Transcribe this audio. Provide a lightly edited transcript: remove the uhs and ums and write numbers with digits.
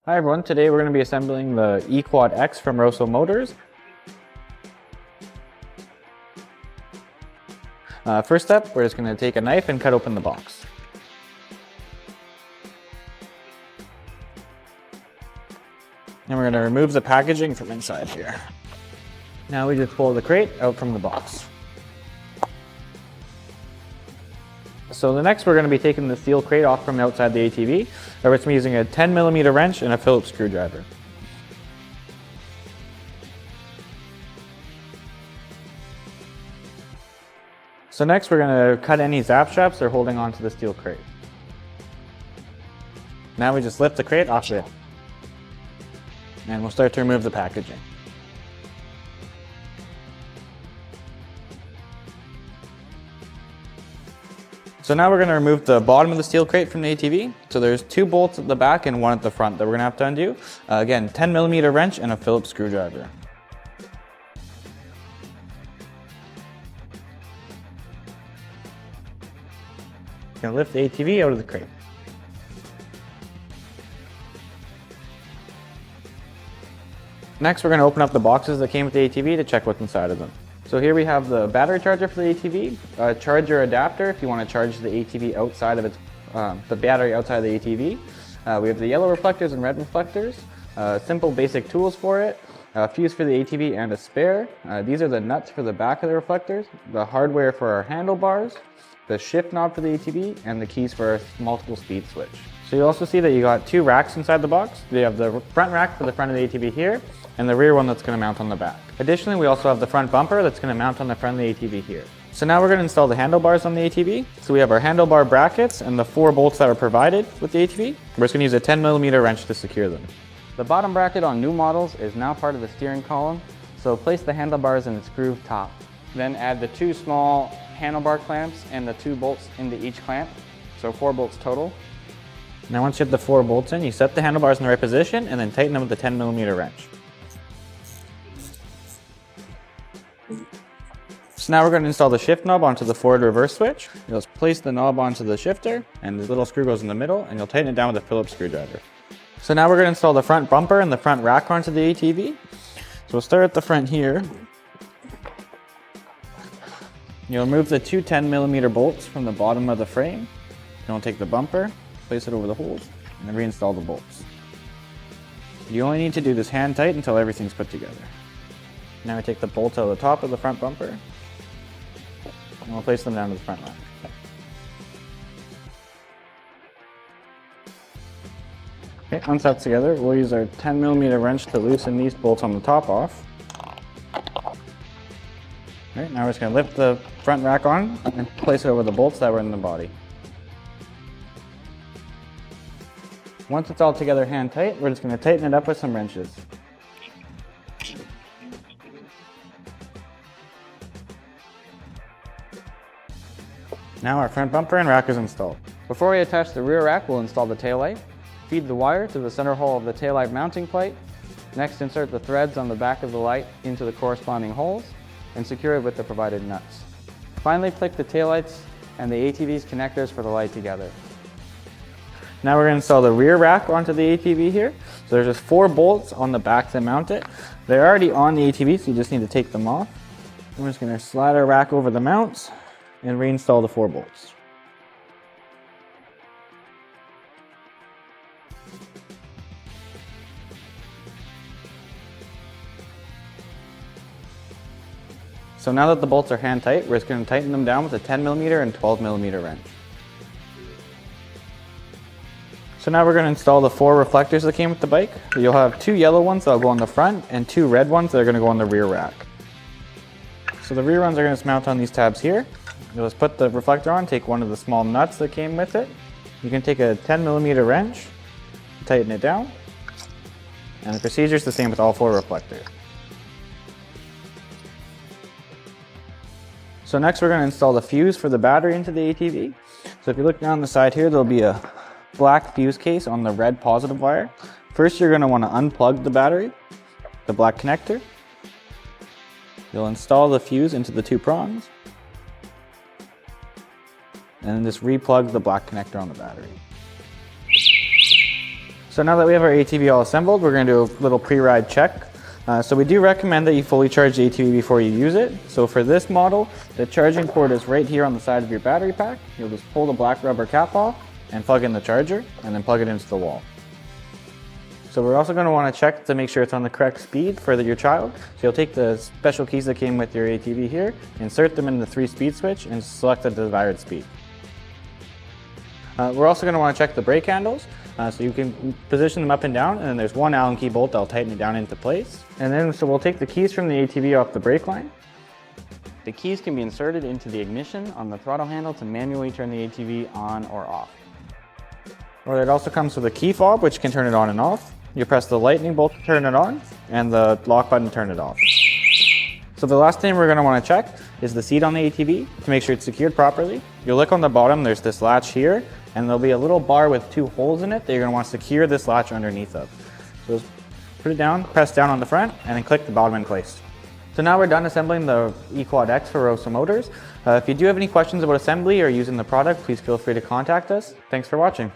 Hi everyone, today we're going to be assembling the eQuad X from Rosso Motors. First step, we're just going to take a knife and cut open the box. And we're going to remove the packaging from inside here. Now we just pull the crate out from the box. So the next we're going to be taking the steel crate off from outside the ATV, which is using a 10mm wrench and a Phillips screwdriver. So next we're going to cut any zap straps that are holding onto the steel crate. Now we just lift the crate off it, and we'll start to remove the packaging. So now we're going to remove the bottom of the steel crate from the ATV. So there's 2 bolts at the back and 1 at the front that we're going to have to undo. Again, 10mm wrench and a Phillips screwdriver. Going to lift the ATV out of the crate. Next, we're going to open up the boxes that came with the ATV to check what's inside of them. So here we have the battery charger for the ATV, a charger adapter if you want to charge the ATV outside of its, the battery outside of the ATV. We have the yellow reflectors and red reflectors, simple basic tools for it, a fuse for the ATV and a spare. These are the nuts for the back of the reflectors, the hardware for our handlebars, the shift knob for the ATV, and the keys for our multiple speed switch. So you also see that you got 2 racks inside the box. You have the front rack for the front of the ATV here, and the rear one that's going to mount on the back. Additionally, we also have the front bumper that's going to mount on the front of the ATV here. So now we're going to install the handlebars on the ATV. So we have our handlebar brackets and the 4 bolts that are provided with the ATV. We're just going to use a 10mm wrench to secure them. The bottom bracket on new models is now part of the steering column, so place the handlebars in its grooved top. Then add the 2 small handlebar clamps and the 2 bolts into each clamp, so 4 bolts total. Now once you have the 4 bolts in, you set the handlebars in the right position and then tighten them with the 10mm wrench. So now we're going to install the shift knob onto the forward reverse switch. You'll just place the knob onto the shifter and the little screw goes in the middle, and you'll tighten it down with a Phillips screwdriver. So now we're going to install the front bumper and the front rack onto the ATV. So we'll start at the front here. You'll remove the 2 10mm bolts from the bottom of the frame. You'll take the bumper, place it over the holes, and then reinstall the bolts. You only need to do this hand tight until everything's put together. Now we take the bolts out of the top of the front bumper, and we'll place them down to the front line. Okay, once that's together, we'll use our 10mm wrench to loosen these bolts on the top off. Right, now we're just going to lift the front rack on and place it over the bolts that were in the body. Once it's all together hand tight, we're just going to tighten it up with some wrenches. Now our front bumper and rack is installed. Before we attach the rear rack, we'll install the taillight. Feed the wire to the center hole of the taillight mounting plate. Next, insert the threads on the back of the light into the corresponding holes and secure it with the provided nuts. Finally, click the taillights and the ATV's connectors for the light together. Now we're going to install the rear rack onto the ATV here. So there's just 4 bolts on the back that mount it. They're already on the ATV, so you just need to take them off. We're just going to slide our rack over the mounts and reinstall the 4 bolts. So now that the bolts are hand tight, we're just going to tighten them down with a 10mm and 12mm wrench. So now we're going to install the 4 reflectors that came with the bike. You'll have 2 yellow ones that will go on the front and 2 red ones that are going to go on the rear rack. So the rear ones are going to mount on these tabs here. You'll just put the reflector on, take one of the small nuts that came with it. You can take a 10mm wrench, tighten it down, and the procedure is the same with all 4 reflectors. So next we're going to install the fuse for the battery into the ATV. So if you look down the side here, there'll be a black fuse case on the red positive wire. First you're going to want to unplug the battery, the black connector. You'll install the fuse into the 2 prongs. And then just replug the black connector on the battery. So now that we have our ATV all assembled, we're going to do a little pre-ride check. So we do recommend that you fully charge the ATV before you use it. So for this model, the charging port is right here on the side of your battery pack. You'll just pull the black rubber cap off and plug in the charger and then plug it into the wall. So we're also going to want to check to make sure it's on the correct speed for your child. So you'll take the special keys that came with your ATV here, insert them in the 3-speed switch and select the desired speed. We're also going to want to check the brake handles. So you can position them up and down, and then there's one Allen key bolt that'll tighten it down into place. And then so we'll take the keys from the ATV off the brake line. The keys can be inserted into the ignition on the throttle handle to manually turn the ATV on or off. Or it also comes with a key fob which can turn it on and off. You press the lightning bolt to turn it on and the lock button to turn it off. So the last thing we're going to want to check is the seat on the ATV to make sure it's secured properly. You'll look on the bottom, there's this latch here, and there'll be a little bar with 2 holes in it that you're going to want to secure this latch underneath of. So just put it down, press down on the front, and then click the bottom in place. So now we're done assembling the eQuad X for Rosso Motors. If you do have any questions about assembly or using the product, please feel free to contact us. Thanks for watching.